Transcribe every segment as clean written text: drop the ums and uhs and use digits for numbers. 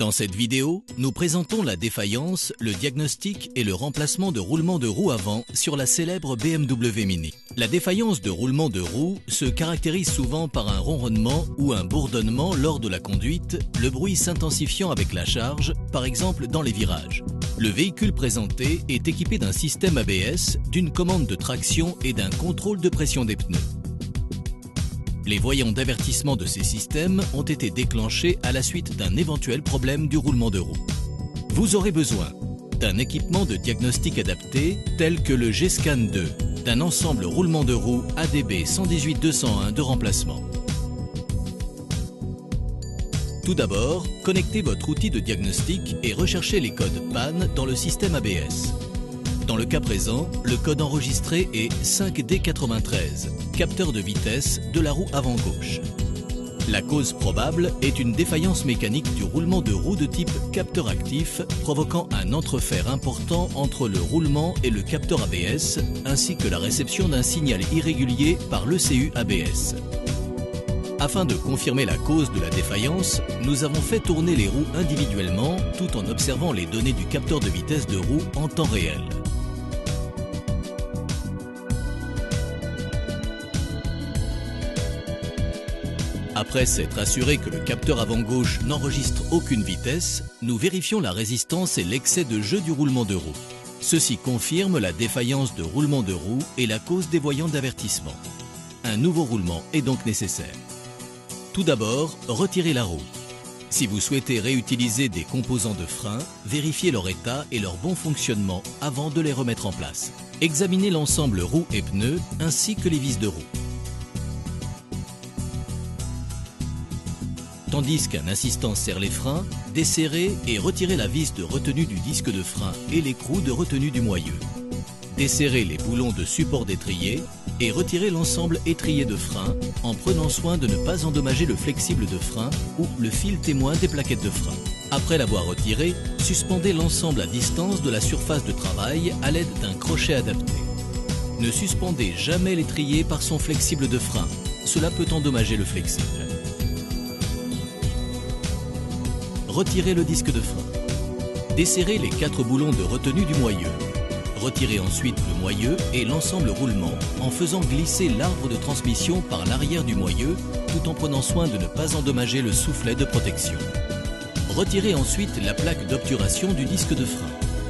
Dans cette vidéo, nous présentons la défaillance, le diagnostic et le remplacement de roulement de roue avant sur la célèbre BMW Mini. La défaillance de roulement de roue se caractérise souvent par un ronronnement ou un bourdonnement lors de la conduite, le bruit s'intensifiant avec la charge, par exemple dans les virages. Le véhicule présenté est équipé d'un système ABS, d'une commande de traction et d'un contrôle de pression des pneus. Les voyants d'avertissement de ces systèmes ont été déclenchés à la suite d'un éventuel problème du roulement de roue. Vous aurez besoin d'un équipement de diagnostic adapté tel que le G-Scan 2, d'un ensemble roulement de roue ADB 118-201 de remplacement. Tout d'abord, connectez votre outil de diagnostic et recherchez les codes panne dans le système ABS. Dans le cas présent, le code enregistré est 5D93, capteur de vitesse de la roue avant gauche. La cause probable est une défaillance mécanique du roulement de roue de type capteur actif, provoquant un entrefer important entre le roulement et le capteur ABS, ainsi que la réception d'un signal irrégulier par l'ECU ABS. Afin de confirmer la cause de la défaillance, nous avons fait tourner les roues individuellement tout en observant les données du capteur de vitesse de roue en temps réel. Après s'être assuré que le capteur avant gauche n'enregistre aucune vitesse, nous vérifions la résistance et l'excès de jeu du roulement de roue. Ceci confirme la défaillance de roulement de roue et la cause des voyants d'avertissement. Un nouveau roulement est donc nécessaire. Tout d'abord, retirez la roue. Si vous souhaitez réutiliser des composants de frein, vérifiez leur état et leur bon fonctionnement avant de les remettre en place. Examinez l'ensemble roue et pneus ainsi que les vis de roue. Tandis qu'un assistant serre les freins, desserrez et retirez la vis de retenue du disque de frein et l'écrou de retenue du moyeu. Desserrez les boulons de support d'étrier et retirez l'ensemble étrier de frein en prenant soin de ne pas endommager le flexible de frein ou le fil témoin des plaquettes de frein. Après l'avoir retiré, suspendez l'ensemble à distance de la surface de travail à l'aide d'un crochet adapté. Ne suspendez jamais l'étrier par son flexible de frein, cela peut endommager le flexible. Retirez le disque de frein. Desserrez les 4 boulons de retenue du moyeu. Retirez ensuite le moyeu et l'ensemble roulement en faisant glisser l'arbre de transmission par l'arrière du moyeu tout en prenant soin de ne pas endommager le soufflet de protection. Retirez ensuite la plaque d'obturation du disque de frein.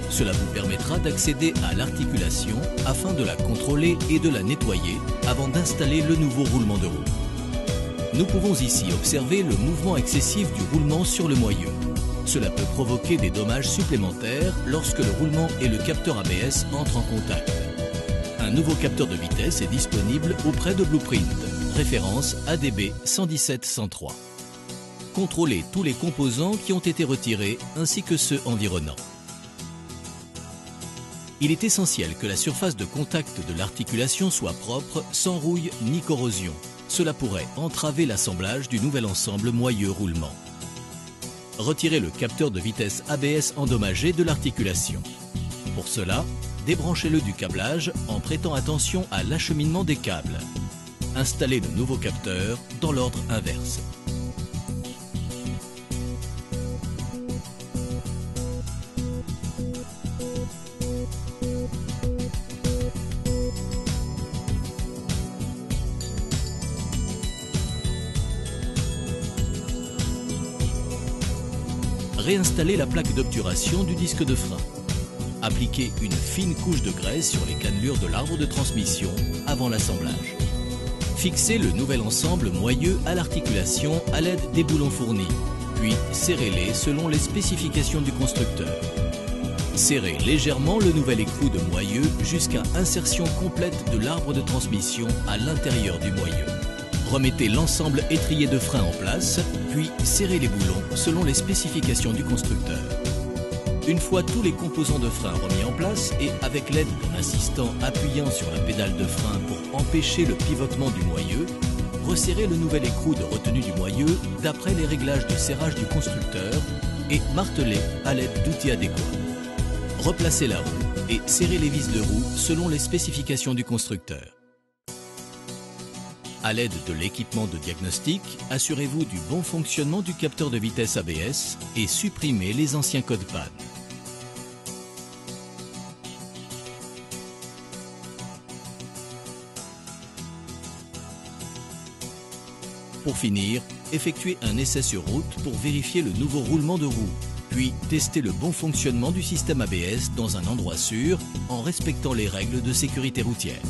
Cela vous permettra d'accéder à l'articulation afin de la contrôler et de la nettoyer avant d'installer le nouveau roulement de roue. Nous pouvons ici observer le mouvement excessif du roulement sur le moyeu. Cela peut provoquer des dommages supplémentaires lorsque le roulement et le capteur ABS entrent en contact. Un nouveau capteur de vitesse est disponible auprès de Blueprint, référence ADB 117-103. Contrôlez tous les composants qui ont été retirés ainsi que ceux environnants. Il est essentiel que la surface de contact de l'articulation soit propre, sans rouille ni corrosion. Cela pourrait entraver l'assemblage du nouvel ensemble moyeu-roulement. Retirez le capteur de vitesse ABS endommagé de l'articulation. Pour cela, débranchez-le du câblage en prêtant attention à l'acheminement des câbles. Installez le nouveau capteur dans l'ordre inverse. Réinstallez la plaque d'obturation du disque de frein. Appliquez une fine couche de graisse sur les cannelures de l'arbre de transmission avant l'assemblage. Fixez le nouvel ensemble moyeu à l'articulation à l'aide des boulons fournis, puis serrez-les selon les spécifications du constructeur. Serrez légèrement le nouvel écrou de moyeu jusqu'à insertion complète de l'arbre de transmission à l'intérieur du moyeu. Remettez l'ensemble étrier de frein en place, puis serrez les boulons selon les spécifications du constructeur. Une fois tous les composants de frein remis en place et avec l'aide d'un assistant appuyant sur la pédale de frein pour empêcher le pivotement du moyeu, resserrez le nouvel écrou de retenue du moyeu d'après les réglages de serrage du constructeur et martelez à l'aide d'outils adéquats. Replacez la roue et serrez les vis de roue selon les spécifications du constructeur. À l'aide de l'équipement de diagnostic, assurez-vous du bon fonctionnement du capteur de vitesse ABS et supprimez les anciens codes panne. Pour finir, effectuez un essai sur route pour vérifier le nouveau roulement de roue, puis testez le bon fonctionnement du système ABS dans un endroit sûr en respectant les règles de sécurité routière.